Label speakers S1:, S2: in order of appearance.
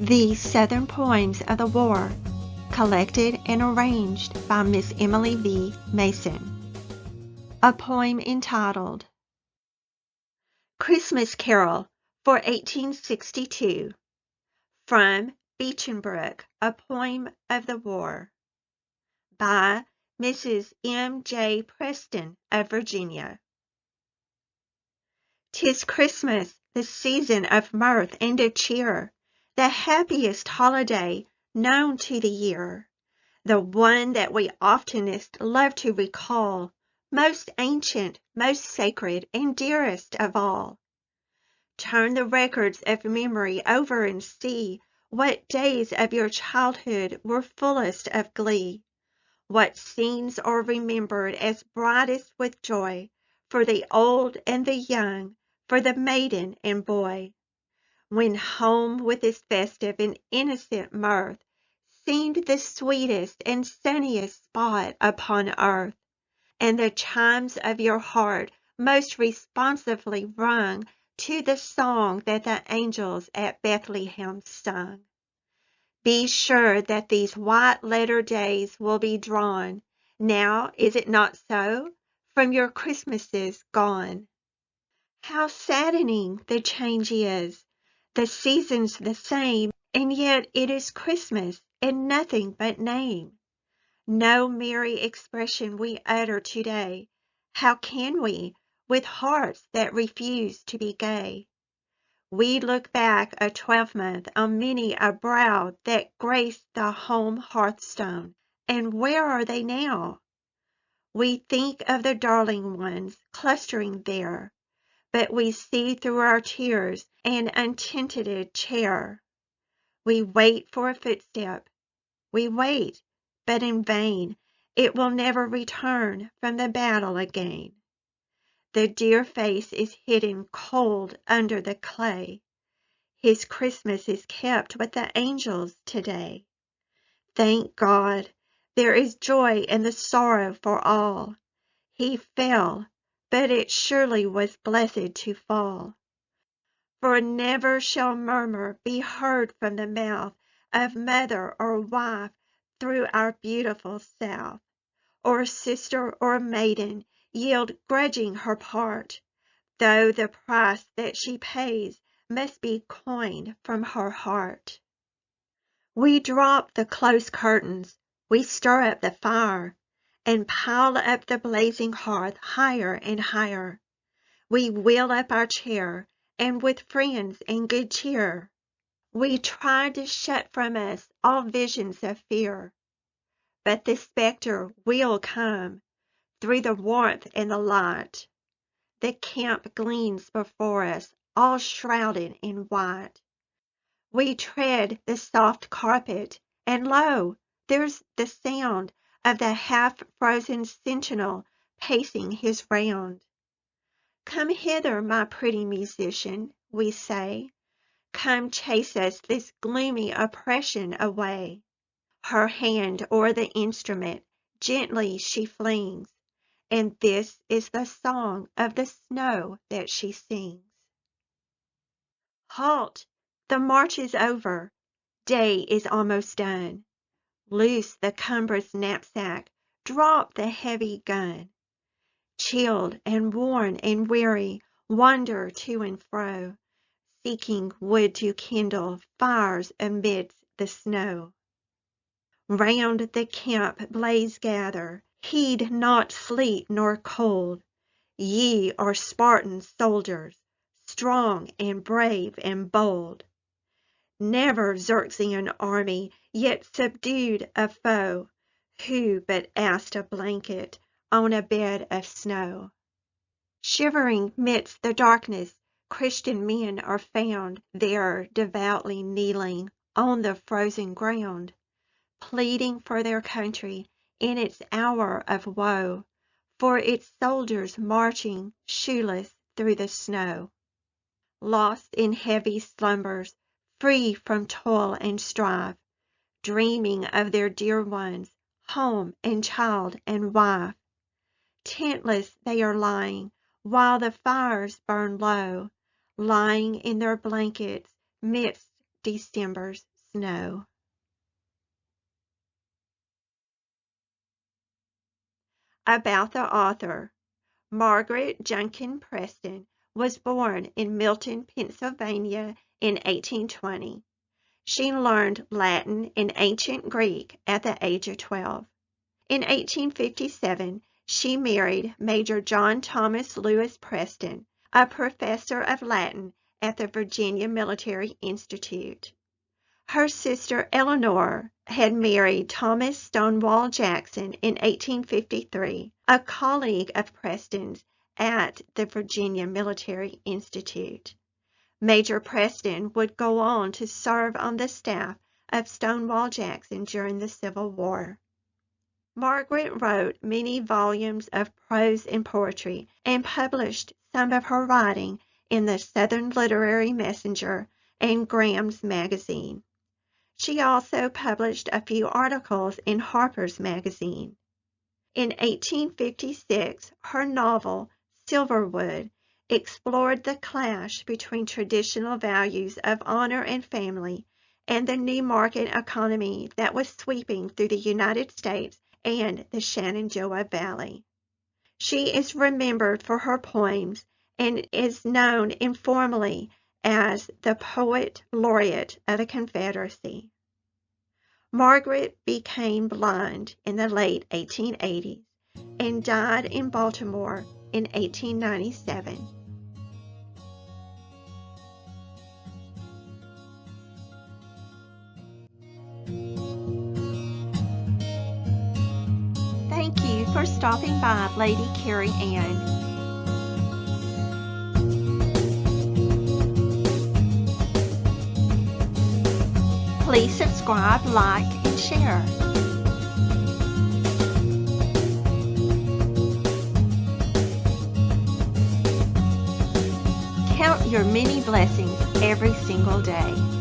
S1: These Southern Poems of the War, collected and arranged by Miss Emily V. Mason. A poem entitled Christmas Carol for 1862, from Beechenbrook, A Poem of the War, by Mrs. M. J. Preston of Virginia. 'Tis Christmas, the season of mirth and of cheer, the happiest holiday known to the year, the one that we oftenest love to recall, most ancient, most sacred, and dearest of all. Turn the records of memory over and see what days of your childhood were fullest of glee, what scenes are remembered as brightest with joy, for the old and the young, for the maiden and boy, when home with its festive and innocent mirth seemed the sweetest and sunniest spot upon earth, and the chimes of your heart most responsively rung to the song that the angels at Bethlehem sung. Be sure that these white-letter days will be drawn, now is it not so, from your Christmases gone. How saddening the change is! The season's the same, and yet it is Christmas, and nothing but name. No merry expression we utter today. How can we, with hearts that refuse to be gay? We look back a twelvemonth on many a brow that graced the home hearthstone, and where are they now? We think of the darling ones clustering there, but we see through our tears an untenanted chair. We wait for a footstep. We wait, but in vain. It will never return from the battle again. The dear face is hidden cold under the clay. His Christmas is kept with the angels today. Thank God, there is joy in the sorrow for all. He fell, but it surely was blessed to fall. For never shall murmur be heard from the mouth of mother or wife through our beautiful South, or sister or maiden yield grudging her part, though the price that she pays must be coined from her heart. We drop the close curtains, we stir up the fire, and pile up the blazing hearth higher and higher. We wheel up our chair, and with friends and good cheer, we try to shut from us all visions of fear. But the spectre will come through the warmth and the light. The camp gleams before us, all shrouded in white. We tread the soft carpet, and lo, there's the sound of the half-frozen sentinel pacing his round. Come hither, my pretty musician, we say. Come chase us this gloomy oppression away. Her hand o'er the instrument gently she flings, and this is the song of the snow that she sings. Halt! The march is over. Day is almost done. Loose the cumbrous knapsack, drop the heavy gun. Chilled and worn and weary, wander to and fro, seeking wood to kindle fires amidst the snow. Round the camp blaze gather, heed not sleet nor cold. Ye are Spartan soldiers, strong and brave and bold. Never Xerxean army yet subdued a foe, who but asked a blanket on a bed of snow. Shivering midst the darkness, Christian men are found there devoutly kneeling on the frozen ground, pleading for their country in its hour of woe, for its soldiers marching shoeless through the snow. Lost in heavy slumbers, free from toil and strife, dreaming of their dear ones, home and child and wife. Tentless they are lying, while the fires burn low, lying in their blankets midst December's snow. About the author. Margaret Junkin Preston was born in Milton, Pennsylvania in 1820. She learned Latin and ancient Greek at the age of 12. In 1857, she married Major John Thomas Lewis Preston, a professor of Latin at the Virginia Military Institute. Her sister Eleanor had married Thomas Stonewall Jackson in 1853, a colleague of Preston's at the Virginia Military Institute. Major Preston would go on to serve on the staff of Stonewall Jackson during the Civil War. Margaret wrote many volumes of prose and poetry and published some of her writing in the Southern Literary Messenger and Graham's Magazine. She also published a few articles in Harper's Magazine. In 1856, her novel, Silverwood, explored the clash between traditional values of honor and family and the new market economy that was sweeping through the United States and the Shenandoah Valley. She is remembered for her poems and is known informally as the Poet Laureate of the Confederacy. Margaret became blind in the late 1880s and died in Baltimore in 1897. Thank you for stopping by, Lady Carrie Ann. Please subscribe, like, and share. Count your many blessings every single day.